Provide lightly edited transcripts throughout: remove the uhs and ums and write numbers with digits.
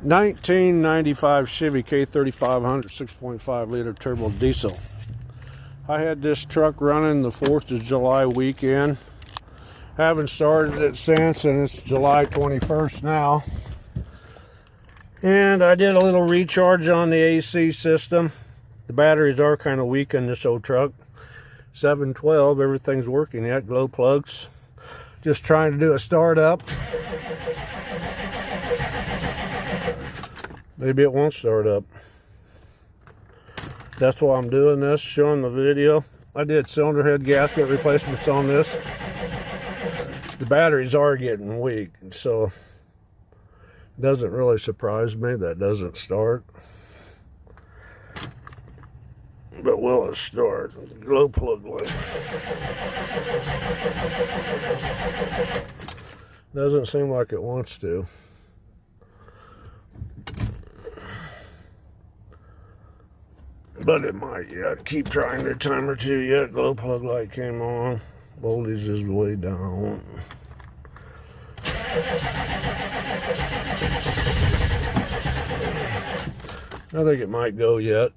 1995 Chevy k3500 6.5 liter turbo diesel. I had this truck running the 4th of July weekend. Haven't started it since, and it's July 21st now. And I did a little recharge on the AC system. The batteries are kind of weak in this old truck. 712, everything's working yet, glow plugs. Just trying to do a startup. Maybe it won't start up. That's why I'm doing this, showing the video. I did cylinder head gasket replacements on this. The batteries are getting weak, so it doesn't really surprise me that doesn't start. But will it start? Glow plug light. Doesn't seem like it wants to. But it might yet. Keep trying a time or two yet. Glow plug light came on. Voltage is way down. I think it might go yet.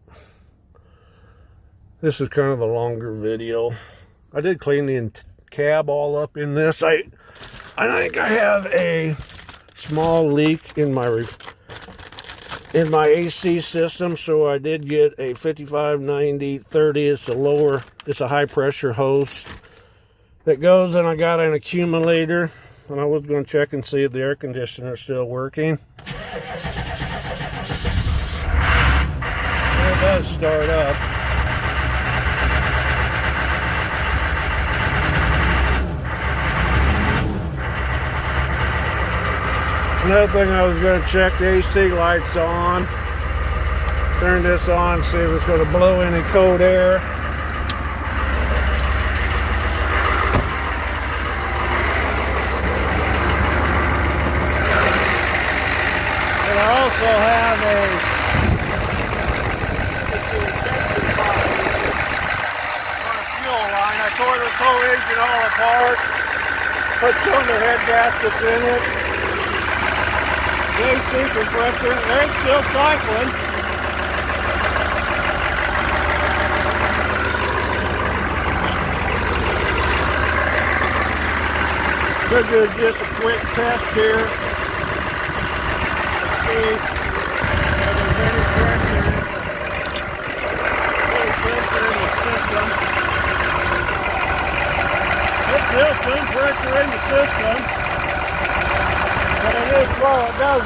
This is kind of a longer video. I did clean the cab all up in this. I think I have a small leak in my AC system, so I did get a 5590/30. It's a high pressure hose that goes, and I got an accumulator, and I was going to check and see if the air conditioner is still working. It does start up. Another thing, I was going to check the AC lights on. Turn this on, see if it's going to blow any cold air. And I also have a fuel line. I tore this whole engine all apart. Put cylinder head gaskets in it. The AC compressor, they're still cycling. Could do just a quick test here. Let's see if there's any pressure. Any pressure in the system. There's still some pressure in the system. But it is slow, it does